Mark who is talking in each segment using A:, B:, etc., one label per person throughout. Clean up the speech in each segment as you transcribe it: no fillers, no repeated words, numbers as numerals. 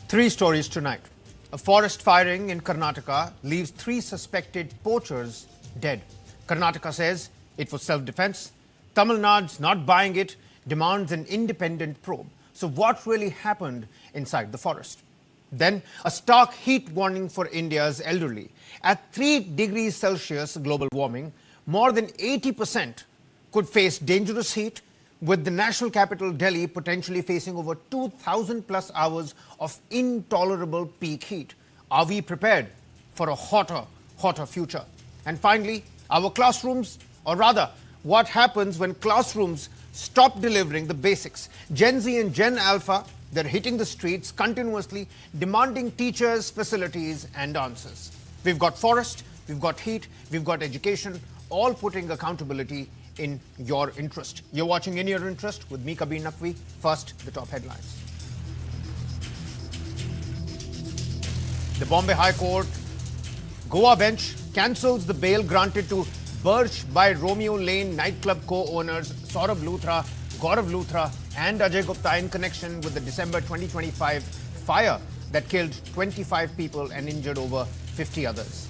A: Three stories tonight. A forest firing in Karnataka leaves 3 suspected poachers dead. Karnataka says it was self-defense. Tamil Nadu's not buying it, demands an independent probe. So what really happened inside the forest? Then a stark heat warning for India's elderly. At 3 degrees Celsius global warming, more than 80% could face dangerous heat, with the national capital Delhi potentially facing over 2,000 plus hours of intolerable peak heat. Are we prepared for a hotter future? And finally, our classrooms, or rather, what happens when classrooms stop delivering the basics? Gen Z and Gen Alpha, they're hitting the streets continuously, demanding teachers, facilities, and answers. We've got forest, we've got heat, we've got education, all putting accountability in your interest. You're watching In Your Interest with me, Kabir Naqvi. First, the top headlines. The Bombay High Court Goa bench cancels the bail granted to Birch by Romeo Lane nightclub co-owners Saurabh Luthra, Gaurav Luthra and Ajay Gupta in connection with the December 2025 fire that killed 25 people and injured over 50 others.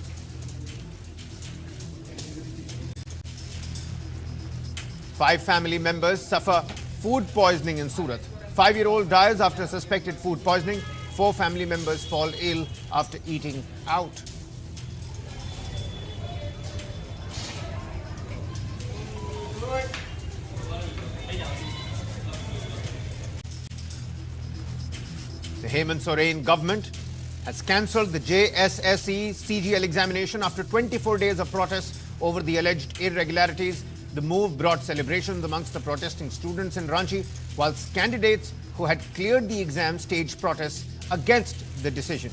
A: Five family members suffer food poisoning in Surat. 5-year-old dies after suspected food poisoning. 4 family members fall ill after eating out. The Hemant Soren government has cancelled the JSSE CGL examination after 24 days of protests over the alleged irregularities. The move brought celebrations amongst the protesting students in Ranchi, whilst candidates who had cleared the exam staged protests against the decision.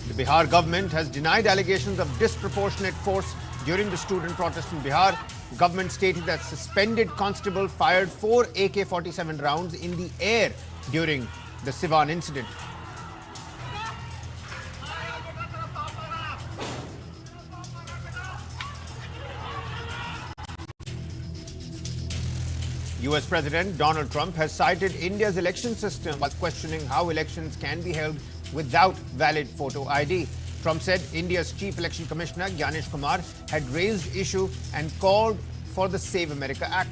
A: The Bihar government has denied allegations of disproportionate force during the student protest in Bihar. Government stated that suspended constable fired 4 AK-47 rounds in the air during the Siwan incident. US President Donald Trump has cited India's election system while questioning how elections can be held without valid photo ID. Trump said India's Chief Election Commissioner Gyanesh Kumar had raised issue and called for the Save America Act.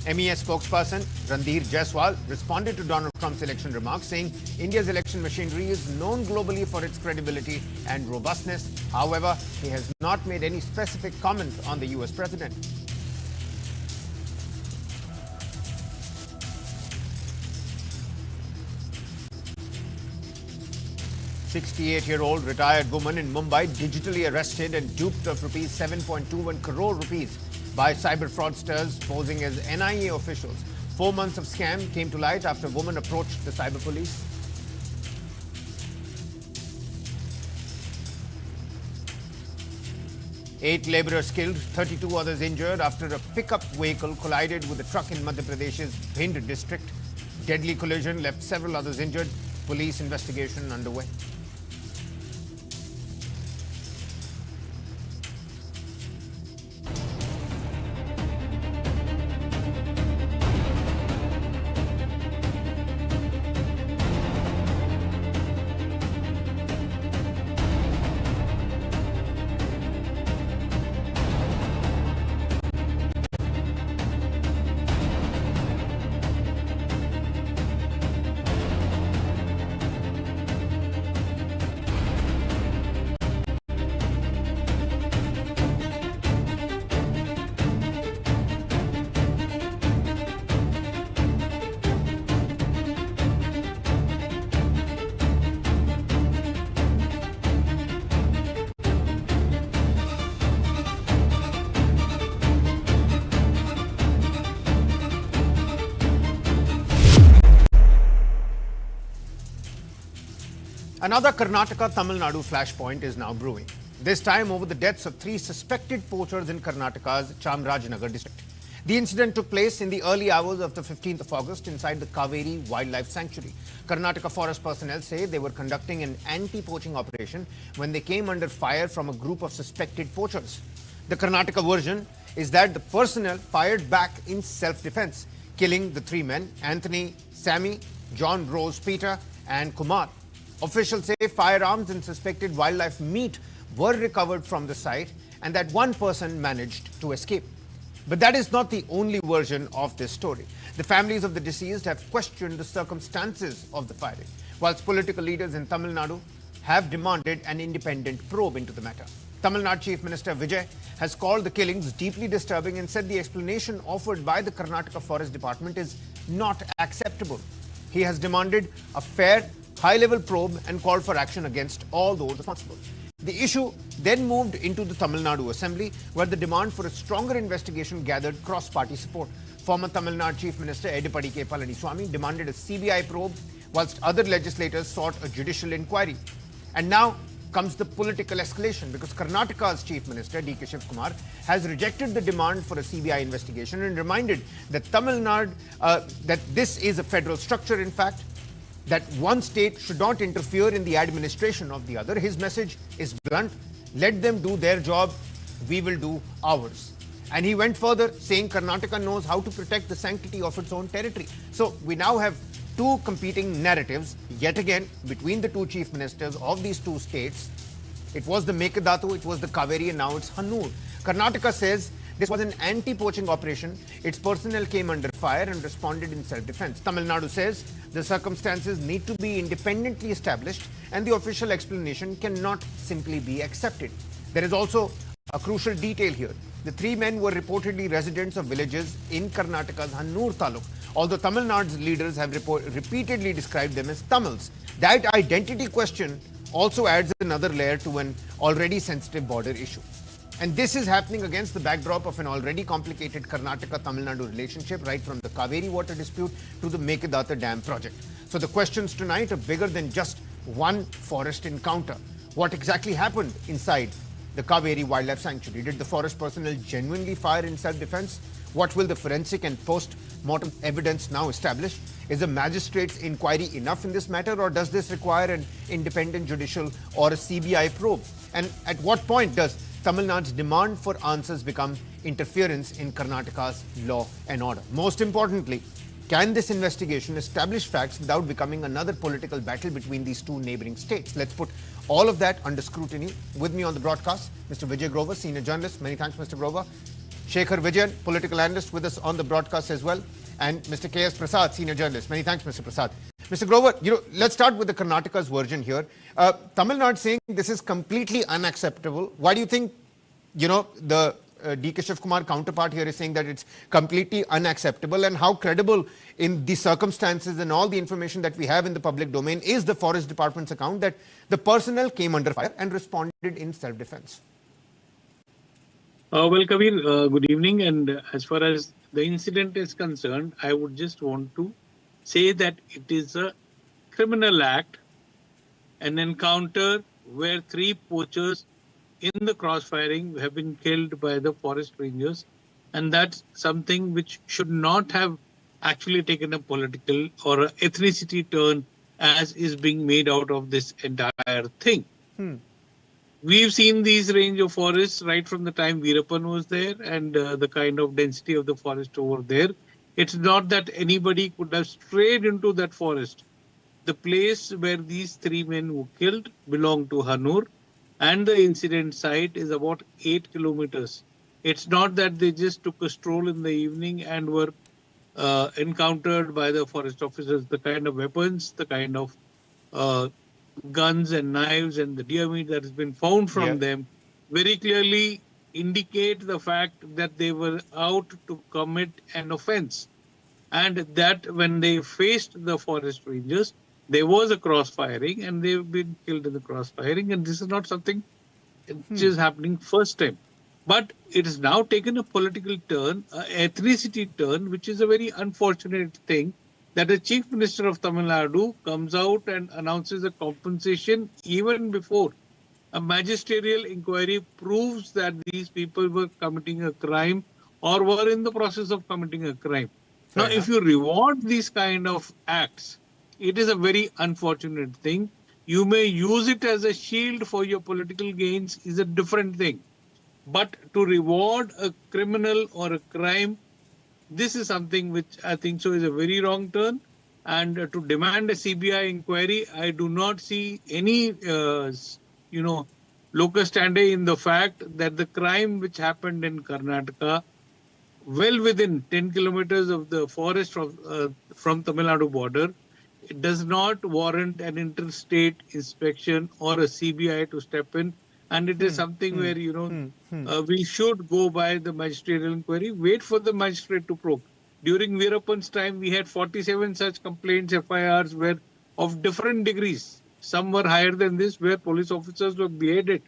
A: MES spokesperson Randhir Jaiswal responded to Donald Trump's election remarks, saying India's election machinery is known globally for its credibility and robustness. However, he has not made any specific comment on the US president. "68-year-old retired woman in Mumbai digitally arrested and duped of rupees 7.21 crore rupees by cyber fraudsters posing as NIA officials. 4 months of scam came to light after a woman approached the cyber police. Eight labourers killed, 32 others injured after a pickup vehicle collided with a truck in Madhya Pradesh's Bhind district. Deadly collision left several others injured. Police investigation underway. Another Karnataka-Tamil Nadu flashpoint is now brewing. This time over the deaths of 3 suspected poachers in Karnataka's Chamarajanagar district. The incident took place in the early hours of the 15th of August inside the Cauvery Wildlife Sanctuary. Karnataka Forest personnel say they were conducting an anti-poaching operation when they came under fire from a group of suspected poachers. The Karnataka version is that the personnel fired back in self-defense, killing the three men, Anthony, Sammy, John Rose, Peter, and Kumar. Officials say firearms and suspected wildlife meat were recovered from the site and that one person managed to escape. But that is not the only version of this story. The families of the deceased have questioned the circumstances of the firing, whilst political leaders in Tamil Nadu have demanded an independent probe into the matter. Tamil Nadu Chief Minister Vijay has called the killings deeply disturbing and said the explanation offered by the Karnataka Forest Department is not acceptable. He has demanded a fair, high-level probe and called for action against all those responsible. The issue then moved into the Tamil Nadu Assembly, where the demand for a stronger investigation gathered cross-party support. Former Tamil Nadu Chief Minister Edappadi Palaniswami demanded a CBI probe, whilst other legislators sought a judicial inquiry. And now comes the political escalation, because Karnataka's Chief Minister Shivakumar has rejected the demand for a CBI investigation and reminded that Tamil Nadu, that this is a federal structure, in fact, that one state should not interfere in the administration of the other. His message is blunt: let them do their job, we will do ours. And he went further, saying Karnataka knows how to protect the sanctity of its own territory. So we now have two competing narratives, yet again, between the two chief ministers of these two states. It was the Mekedatu, it was the Cauvery, and now it's Hanur. Karnataka says this was an anti-poaching operation. Its personnel came under fire and responded in self-defense. Tamil Nadu says the circumstances need to be independently established and the official explanation cannot simply be accepted. There is also a crucial detail here. The three men were reportedly residents of villages in Karnataka's Hanur Taluk, although Tamil Nadu's leaders have repeatedly described them as Tamils. That identity question also adds another layer to an already sensitive border issue. And this is happening against the backdrop of an already complicated Karnataka-Tamil Nadu relationship, right from the Cauvery water dispute to the Mekedatu Dam project. So the questions tonight are bigger than just one forest encounter. What exactly happened inside the Cauvery Wildlife Sanctuary? Did the forest personnel genuinely fire in self-defense? What will the forensic and post-mortem evidence now establish? Is a magistrate's inquiry enough in this matter, or does this require an independent judicial or a CBI probe? And at what point does Tamil Nadu's demand for answers become interference in Karnataka's law and order? Most importantly, can this investigation establish facts without becoming another political battle between these two neighboring states? Let's put all of that under scrutiny. With me on the broadcast, Mr. Vijay Grover, senior journalist. Many thanks, Mr. Grover. Shekhar Vijayan, political analyst, with us on the broadcast as well. And Mr. K.S. Prasad, senior journalist. Many thanks, Mr. Prasad. Mr. Grover, let's start with the Karnataka's version here. Tamil Nadu saying this is completely unacceptable. Why do you think, the D.K. Shivakumar counterpart here is saying that it's completely unacceptable, and how credible in the circumstances and all the information that we have in the public domain is the Forest Department's account that the personnel came under fire and responded in self-defense?
B: Well, Kabir, good evening. And as far as the incident is concerned, I would just want to say that it is a criminal act, an encounter where three poachers in the crossfiring have been killed by the forest rangers. And that's something which should not have actually taken a political or an ethnicity turn as is being made out of this entire thing. We've seen these range of forests right from the time Veerappan was there, and the kind of density of the forest over there. It's not that anybody could have strayed into that forest. The place where these three men were killed belonged to Hanur, and the incident site is about 8 kilometers. It's not that they just took a stroll in the evening and were encountered by the forest officers. The kind of weapons, the kind of guns and knives and the deer meat that has been found from them very clearly indicate the fact that they were out to commit an offense. And that when they faced the forest rangers, there was a cross-firing and they've been killed in the cross-firing. And this is not something which is happening first time. But it has now taken a political turn, an ethnicity turn, which is a very unfortunate thing, that the Chief Minister of Tamil Nadu comes out and announces a compensation even before a magisterial inquiry proves that these people were committing a crime or were in the process of committing a crime.
A: Fair
B: Now,
A: enough.
B: if you reward these kind of acts, it is a very unfortunate thing. You may use it as a shield for your political gains is a different thing. But to reward a criminal or a crime, this is something which I think so is a very wrong turn. And to demand a CBI inquiry, I do not see any, locus standi in the fact that the crime which happened in Karnataka, well within 10 kilometers of the forest from Tamil Nadu border, it does not warrant an interstate inspection or a CBI to step in. And it is something where, we should go by the magisterial inquiry, wait for the magistrate to probe. During Veerappan's time, we had 47 such complaints, FIRs, were of different degrees. Some were higher than this, where police officers were beheaded.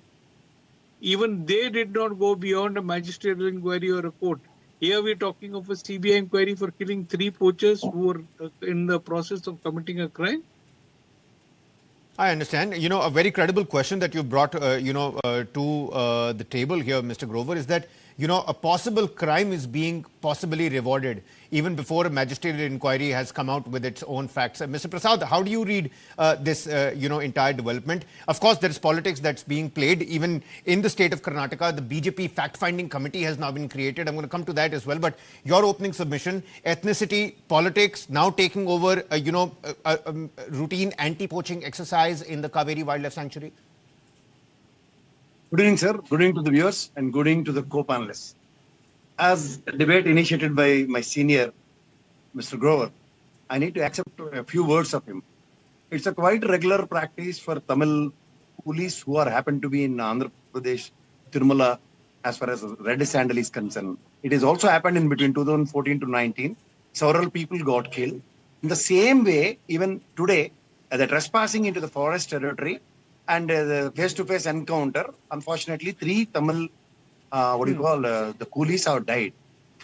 B: Even they did not go beyond a magisterial inquiry or a court. Here we're talking of a CBI inquiry for killing 3 poachers who were in the process of committing a crime.
A: I understand. A very credible question that you brought, to the table here, Mr. Grover, is that, a possible crime is being possibly rewarded even before a magisterial inquiry has come out with its own facts. Mr. Prasad, how do you read this, entire development? Of course, there is politics that's being played. Even in the state of Karnataka, the BJP fact-finding committee has now been created. I'm going to come to that as well. But your opening submission, ethnicity, politics, now taking over, a routine anti-poaching exercise in the Cauvery Wildlife Sanctuary?
C: Good evening, sir. Good evening to the viewers and good evening to the co-panelists. As a debate initiated by my senior, Mr. Grover, I need to accept a few words of him. It's a quite regular practice for Tamil police who happen to be in Andhra Pradesh, Tirumala, as far as red sandal is concerned. It has also happened in between 2014 to 19. Several people got killed. In the same way, even today, the trespassing into the forest territory and the face-to-face encounter, unfortunately, 3 Tamil, the coolies have died.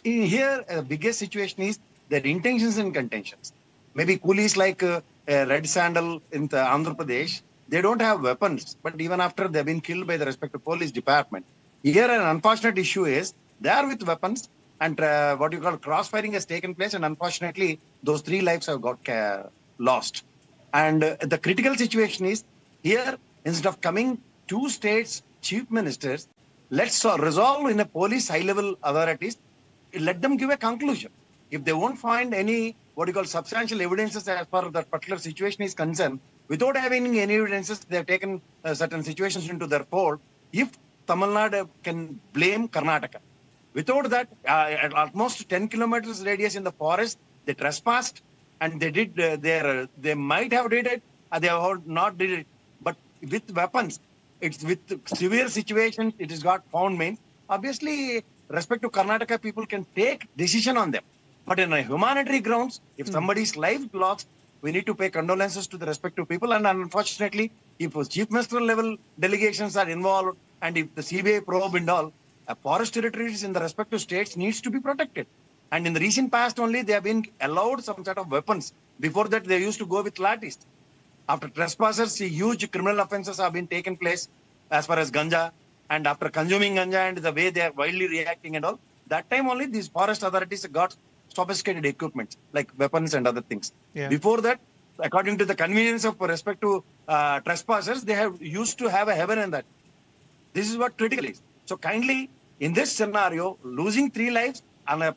C: In here, the biggest situation is their intentions and contentions. Maybe coolies like Red Sandal in the Andhra Pradesh, they don't have weapons, but even after they've been killed by the respective police department. Here, an unfortunate issue is they are with weapons and crossfiring has taken place, and unfortunately, those 3 lives have got lost. And the critical situation is here, instead of coming 2 states' chief ministers, let's resolve in a police high-level authorities, let them give a conclusion. If they won't find any, substantial evidences as far as that particular situation is concerned, without having any evidences, they have taken certain situations into their fold. If Tamil Nadu can blame Karnataka. Without that, at almost 10 kilometers radius in the forest, they trespassed and they did they might have did it, they have not did it. But with weapons, it's with severe situations, it has got found means. Obviously, respect to Karnataka, people can take decision on them. But in a humanitarian grounds, if somebody's life lost, we need to pay condolences to the respective people. And unfortunately, if chief minister level delegations are involved and if the CBI probe and all, forest territories in the respective states needs to be protected. And in the recent past only, they have been allowed some sort of weapons. Before that, they used to go with lathis. After trespassers, huge criminal offences have been taken place as far as ganja. And after consuming ganja and the way they are wildly reacting and all, that time only these forest authorities got sophisticated equipment like weapons and other things.
A: Yeah.
C: Before that, according to the convenience of respect to trespassers, they have used to have a heaven and that. This is what critical is. So kindly, in this scenario, losing 3 lives on a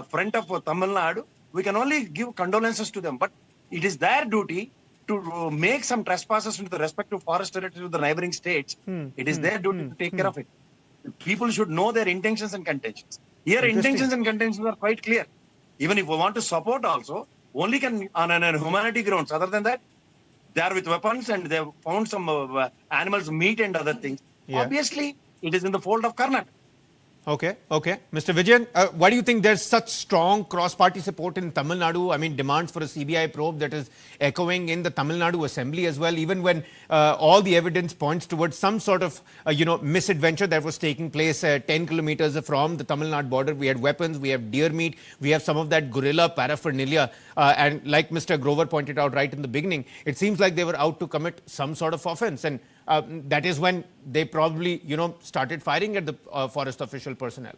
C: front of Tamil Nadu, we can only give condolences to them. But it is their duty to make some trespassers into the respective forest territory of the neighboring states. It is their duty to take care of it. People should know their intentions and contentions. Here, intentions and contentions are quite clear. Even if we want to support also, only can on humanity grounds. Other than that, they are with weapons and they have found some animals' meat and other things.
A: Yeah.
C: Obviously, it is in the fold of Karnataka.
A: Okay. Mr. Vijay, why do you think there's such strong cross-party support in Tamil Nadu? I mean, demands for a CBI probe that is echoing in the Tamil Nadu Assembly as well, even when all the evidence points towards some sort of, misadventure that was taking place 10 kilometers from the Tamil Nadu border. We had weapons, we have deer meat, we have some of that guerrilla paraphernalia. And like Mr. Grover pointed out right in the beginning, it seems like they were out to commit some sort of offense. And that is when they probably, started firing at the forest official personnel.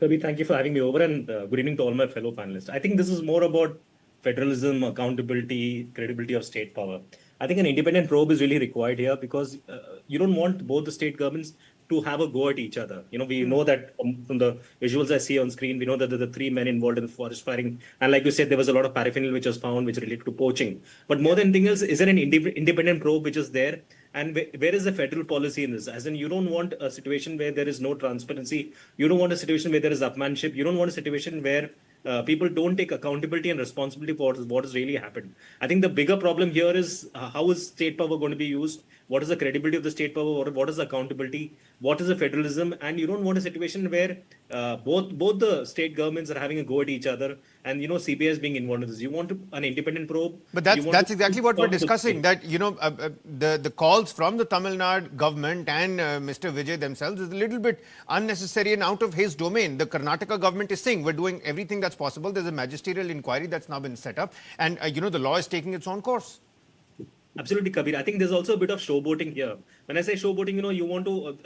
D: Kabir, thank you for having me over, and good evening to all my fellow panelists. I think this is more about federalism, accountability, credibility of state power. I think an independent probe is really required here because you don't want both the state governments to have a go at each other. We know that from the visuals I see on screen, we know that there are the three men involved in the forest firing. And like you said, there was a lot of paraphernalia which was found which related to poaching. But more than anything else, is there an independent probe which is there? And where is the federal policy in this? As in, you don't want a situation where there is no transparency. You don't want a situation where there is upmanship. You don't want a situation where people don't take accountability and responsibility for what has really happened. I think the bigger problem here is how is state power going to be used? What is the credibility of the state power? What is the accountability? What is the federalism? And you don't want a situation where both the state governments are having a go at each other, and CBI is being involved in this. You want an independent probe.
A: But that's exactly what we're discussing. That the calls from the Tamil Nadu government and Mr. Vijay themselves is a little bit unnecessary and out of his domain. The Karnataka government is saying we're doing everything that's possible. There's a magisterial inquiry that's now been set up, and the law is taking its own course.
D: Absolutely, Kabir. I think there's also a bit of showboating here. When I say showboating,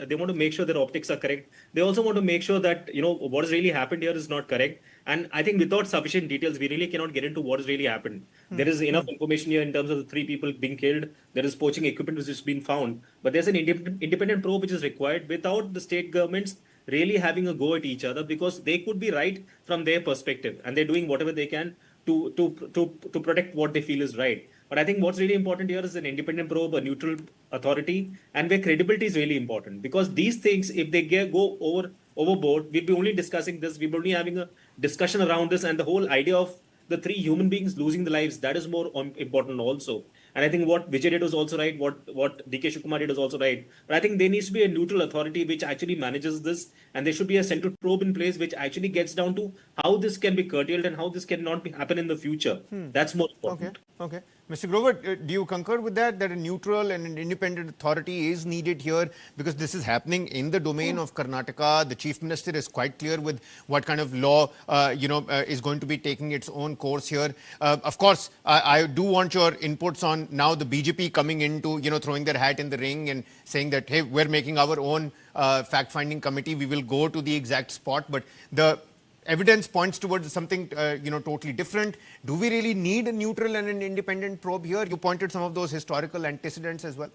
D: they want to make sure their optics are correct. They also want to make sure that, what has really happened here is not correct. And I think without sufficient details, we really cannot get into what has really happened. There is enough information here in terms of the 3 people being killed. There is poaching equipment which has been found. But there's an independent probe which is required without the state governments really having a go at each other, because they could be right from their perspective and they're doing whatever they can to protect what they feel is right. But I think what's really important here is an independent probe, a neutral authority, and where credibility is really important. Because these things, if they go overboard, we'll be only discussing this, we'll be only having a discussion around this, and the whole idea of the 3 human beings losing their lives, that is more important also. And I think what Vijay did was also right, what DK Shivakumar did was also right. But I think there needs to be a neutral authority which actually manages this, and there should be a central probe in place which actually gets down to how this can be curtailed and how this cannot happen in the future. That's more important.
A: Okay. Mr. Grover, do you concur with that a neutral and an independent authority is needed here, because this is happening in the domain of Karnataka? The Chief Minister is quite clear with what kind of law is going to be taking its own course here. Of course, I do want your inputs on now the BJP coming into throwing their hat in the ring and saying that, hey, we're making our own fact-finding committee. We will go to the exact spot, but the evidence points towards something totally different. Do we really need a neutral and an independent probe here? You pointed some of those historical antecedents as well.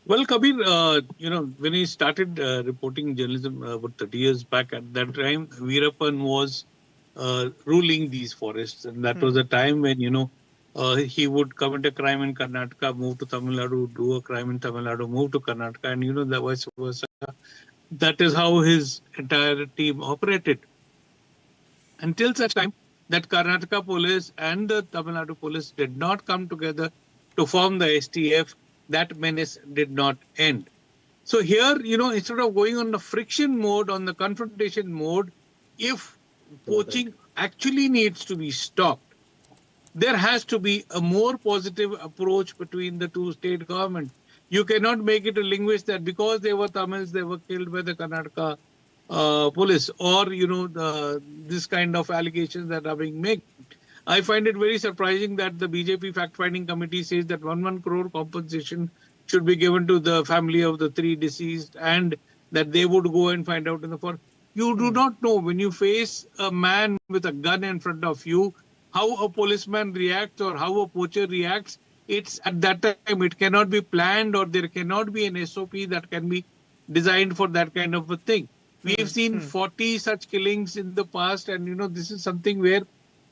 B: Well, Kabir, when he started reporting journalism about 30 years back, at that time, Veerappan was ruling these forests. And that was a time when, he would commit a crime in Karnataka, move to Tamil Nadu, do a crime in Tamil Nadu, move to Karnataka, and, that vice versa. That is how his entire team operated. Until such time that Karnataka police and the Tamil Nadu police did not come together to form the STF, that menace did not end. So here, instead of going on the friction mode, on the confrontation mode, if poaching actually needs to be stopped, there has to be a more positive approach between the 2 state governments. You cannot make it a linguist that because they were Tamils, they were killed by the Karnataka police, or, this kind of allegations that are being made. I find it very surprising that the BJP fact-finding committee says that 1 crore compensation should be given to the family of the 3 deceased, and that they would go and find out in the forest. You do not know, when you face a man with a gun in front of you, how a policeman reacts or how a poacher reacts. It's at that time, it cannot be planned, or there cannot be an SOP that can be designed for that kind of a thing. We have seen 40 such killings in the past, and this is something where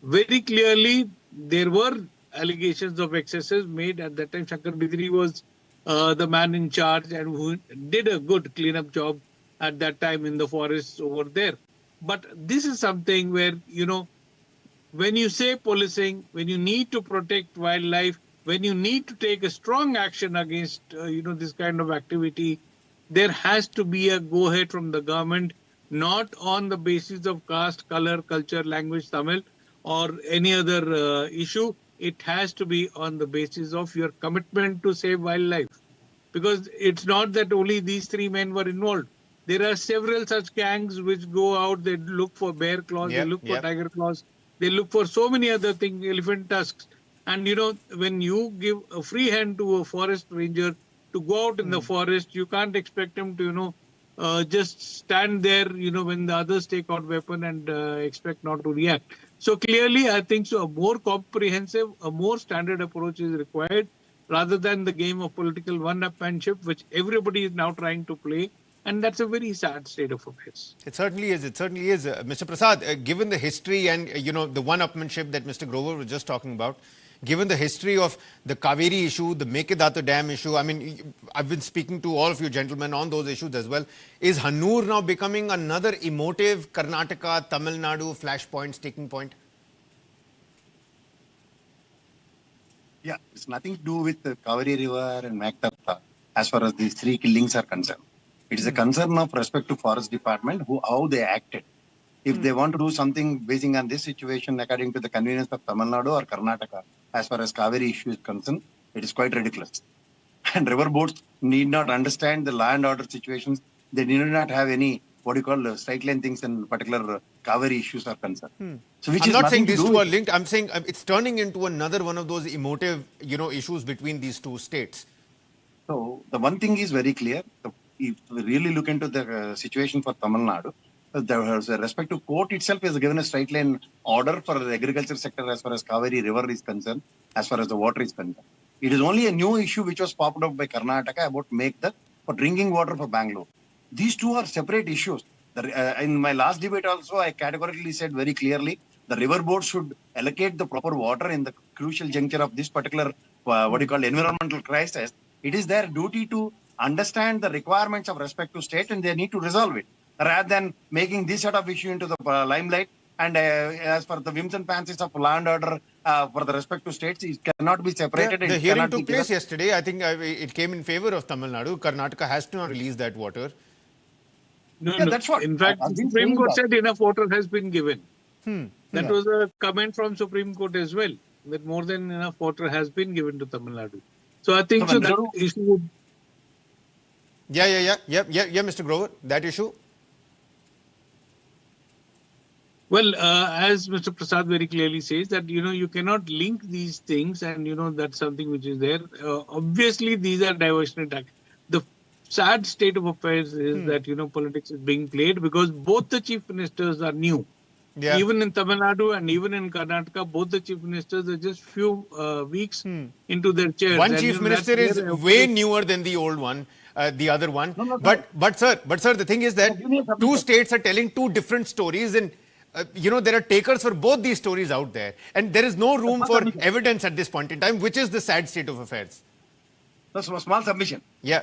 B: very clearly there were allegations of excesses made. At that time, Shankar Bidri was the man in charge and who did a good cleanup job at that time in the forests over there. But this is something where, when you say policing, when you need to protect wildlife, when you need to take a strong action against, this kind of activity, there has to be a go-ahead from the government, not on the basis of caste, color, culture, language, Tamil, or any other issue. It has to be on the basis of your commitment to save wildlife. Because it's not that only these 3 men were involved. There are several such gangs which go out, they look for bear claws, they look for tiger claws, they look for so many other things, elephant tusks. And, when you give a free hand to a forest ranger to go out in the forest, you can't expect him to, just stand there, when the others take out weapon and expect not to react. So clearly, I think so. A more comprehensive, a more standard approach is required rather than the game of political one-upmanship, which everybody is now trying to play. And that's a very sad state of affairs.
A: It certainly is. It certainly is. Mr. Prasad, given the history and, the one-upmanship that Mr. Grover was just talking about, given the history of the Cauvery issue, the Mekedatu Dam issue, I mean, I've been speaking to all of you gentlemen on those issues as well. Is Hanur now becoming another emotive Karnataka, Tamil Nadu flashpoint, sticking point?
C: Yeah, it's nothing to do with the Cauvery River and Mekedatu as far as these three killings are concerned. It is a concern of respect to Forest Department, how they acted. If they want to do something basing on this situation according to the convenience of Tamil Nadu or Karnataka, as far as Cauvery issue is concerned, it is quite ridiculous. And river boats need not understand the law and order situations. They need not have any, straight line things in particular Cauvery issues are concerned. So which
A: I'm
C: is
A: not saying
C: nothing to
A: these
C: do
A: two are
C: with-
A: linked. I'm saying it's turning into another one of those emotive, issues between these two states.
C: So the one thing is very clear. If we really look into the situation for Tamil Nadu, there was a respective court itself has given a straight line order for the agriculture sector as far as Cauvery River is concerned, as far as the water is concerned. It is only a new issue which was popped up by Karnataka about for drinking water for Bangalore. These two are separate issues. In my last debate also, I categorically said very clearly, the river board should allocate the proper water in the crucial juncture of this particular, environmental crisis. It is their duty to understand the requirements of respective state and they need to resolve it rather than making this sort of issue into the limelight. And as for the whims and fancies of law and order for the respective states, it cannot be separated.
A: Yeah, the
C: it
A: hearing
C: cannot
A: took
C: be
A: place
C: given.
A: yesterday. I think it came in favor of Tamil Nadu. Karnataka has to not release that water.
B: No,
C: Yeah,
B: no.
C: that's what
B: In fact,
C: I've
B: the
C: been
B: Supreme
C: saying
B: Court
C: that.
B: said enough water has been given. That
C: Yeah.
B: was a comment from Supreme Court as well, that more than enough water has been given to Tamil Nadu. So I think
C: So
B: so
C: when
B: that
C: Nadu-
B: issue would.
A: Yeah, Mr. Grover, that issue.
B: Well, as Mr. Prasad very clearly says that, you cannot link these things and, that's something which is there. Obviously, these are diversionary tactics. The sad state of affairs is that, politics is being played because both the chief ministers are new.
A: Yeah.
B: Even in Tamil Nadu and even in Karnataka, both the chief ministers are just few weeks into their chairs.
A: One
B: And,
A: chief
B: that's
A: minister is
B: where
A: way newer than the old one, the other one.
C: No,
A: But sir, the thing is that
C: give me a
A: two
C: submission.
A: states are telling two different stories, and there are takers for both these stories out there, and there is no room for evidence at this point in time, which is the sad state of affairs.
C: That's a small submission.
A: Yeah.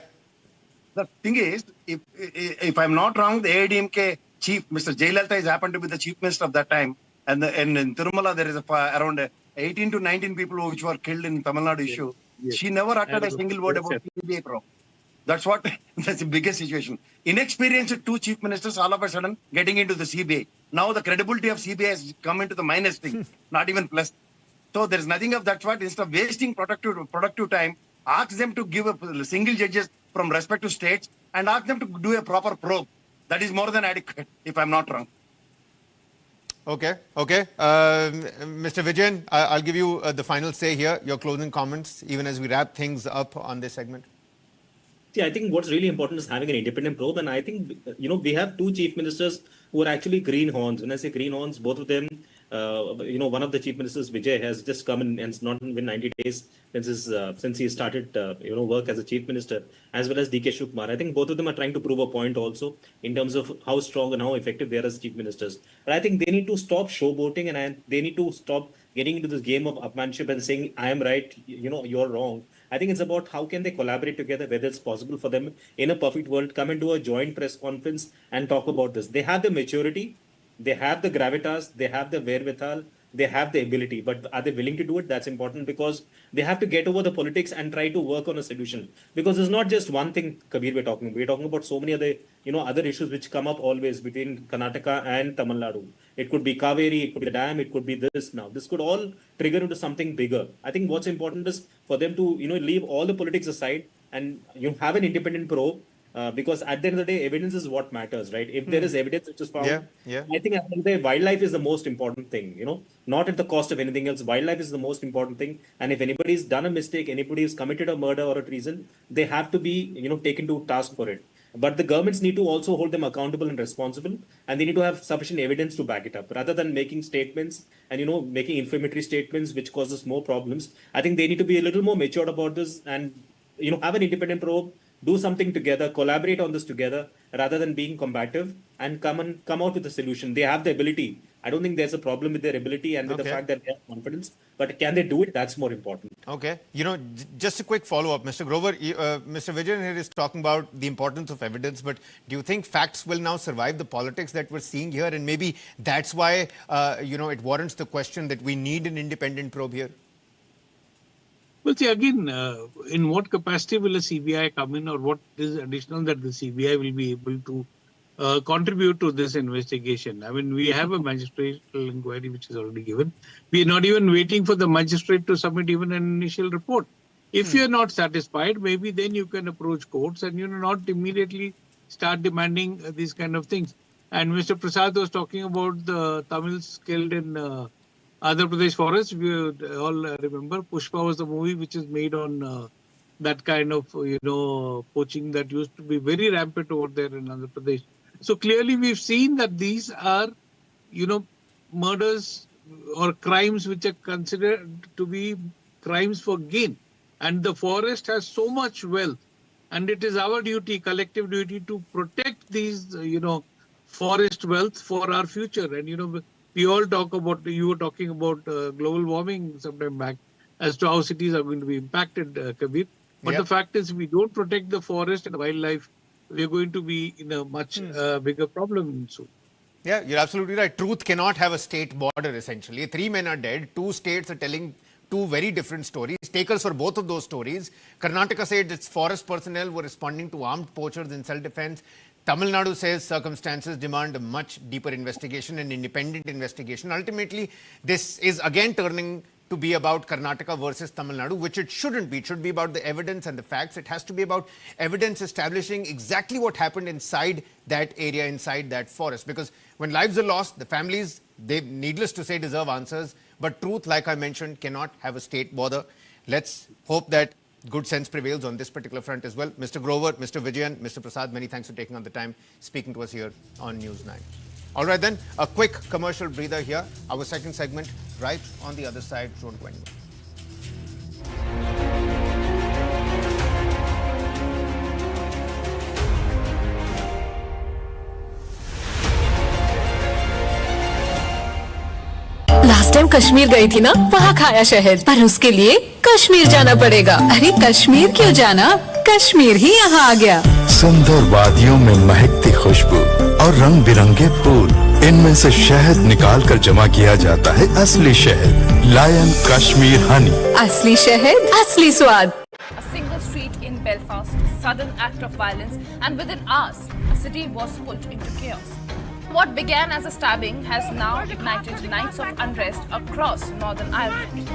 C: The thing is, if I'm not wrong, the ADMK chief, Mr. Jayalalitha, is happened to be the chief minister of that time. And in Tirumala, there is around 18 to 19 people which were killed in Tamil Nadu issue.
B: Yes.
C: She never uttered a single word about CBI probe. That's that's the biggest situation. Inexperienced two chief ministers all of a sudden getting into the CBI. Now the credibility of CBI has come into the minus thing, not even plus. So there is nothing of that sort. Instead of wasting productive time, ask them to give a single judges from respective states and ask them to do a proper probe. That is more than adequate, if I'm not wrong.
A: Okay. Mr. Vijay, I'll give you the final say here, your closing comments, even as we wrap things up on this segment.
D: See, I think what's really important is having an independent probe. And I think, we have two chief ministers who are actually greenhorns. When I say greenhorns, both of them, one of the chief ministers, Vijay, has just come in and it's not been 90 days since he started, work as a chief minister, as well as DK Shivakumar. I think both of them are trying to prove a point also in terms of how strong and how effective they are as chief ministers. But I think they need to stop showboating and they need to stop getting into this game of upmanship and saying, I am right, you're wrong. I think it's about how can they collaborate together, whether it's possible for them in a perfect world, come and do a joint press conference and talk about this. They have the maturity, they have the gravitas, they have the wherewithal, they have the ability, but are they willing to do it? That's important because they have to get over the politics and try to work on a solution. Because it's not just one thing, Kabir, we're talking about so many other, other issues which come up always between Karnataka and Tamil Nadu. It could be Cauvery, it could be the dam, it could be this now. This could all trigger into something bigger. I think what's important is for them to, leave all the politics aside and have an independent probe. Because at the end of the day, evidence is what matters, right? If there is evidence which is found, I think at the end of the day, wildlife is the most important thing, not at the cost of anything else. Wildlife is the most important thing. And if anybody's done a mistake, anybody's committed a murder or a treason, they have to be, taken to task for it. But the governments need to also hold them accountable and responsible, and they need to have sufficient evidence to back it up, rather than making statements and making inflammatory statements which causes more problems. I think they need to be a little more matured about this and have an independent probe, do something together, collaborate on this together, rather than being combative, and come out with a solution. They have the ability. I don't think there's a problem with their ability and with the fact that they have confidence, but can they do it? That's more important.
A: Okay. Just a quick follow-up, Mr. Grover. Mr. Vijay here is talking about the importance of evidence, but do you think facts will now survive the politics that we're seeing here? And maybe that's why, it warrants the question that we need an independent probe here?
B: Well, see, again, in what capacity will a CBI come in, or what is additional that the CBI will be able to contribute to this investigation? I mean, we have a magistratal inquiry which is already given. We are not even waiting for the magistrate to submit even an initial report. If you are not satisfied, maybe then you can approach courts and not immediately start demanding these kind of things. And Mr. Prasad was talking about the Tamils killed in Andhra Pradesh forest. We all remember Pushpa was the movie which is made on that kind of poaching that used to be very rampant over there in Andhra Pradesh. So clearly we've seen that these are murders or crimes which are considered to be crimes for gain, and the forest has so much wealth, and it is our duty, collective duty, to protect these forest wealth for our future. And we all talk about, you were talking about global warming sometime back, as to how cities are going to be impacted, Kabir. But the fact is, if we don't protect the forest and wildlife, we're going to be in a much bigger problem soon.
A: Yeah, you're absolutely right. Truth cannot have a state border, essentially. 3 men are dead. 2 states are telling 2 very different stories. Takers for both of those stories. Karnataka said its forest personnel were responding to armed poachers in self-defense. Tamil Nadu says circumstances demand a much deeper investigation, an independent investigation. Ultimately, this is again turning to be about Karnataka versus Tamil Nadu, which it shouldn't be. It should be about the evidence and the facts. It has to be about evidence establishing exactly what happened inside that area, inside that forest. Because when lives are lost, the families, they, needless to say, deserve answers. But truth, like I mentioned, cannot have a state border. Let's hope that good sense prevails on this particular front as well. Mr. Grover, Mr. Vijay, Mr. Prasad, many thanks for taking on the time speaking to us here on News 9. All right then, a quick commercial breather here. Our second segment right on the other side. Don't go anywhere.
E: Last time Kashmir गई थी ना, वहाँ खाया शहद, पर उसके लिए कश्मीर जाना पड़ेगा। अरे कश्मीर क्यों जाना, कश्मीर ही यहाँ आ गया।
F: सुंदर वादियों में महकती खुशबू और रंग बिरंगे फूल, इनमें से शहद निकाल कर जमा किया जाता है असली शहद, लायन कश्मीर हनी।
E: असली शहद, असली स्वाद।
G: A single street in Belfast, sudden act of violence, and within hours, a city was put into chaos. What began as a stabbing has now ignited nights of unrest across Northern Ireland.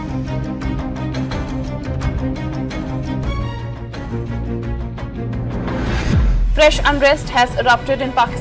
G: Fresh unrest has erupted in Pakistan.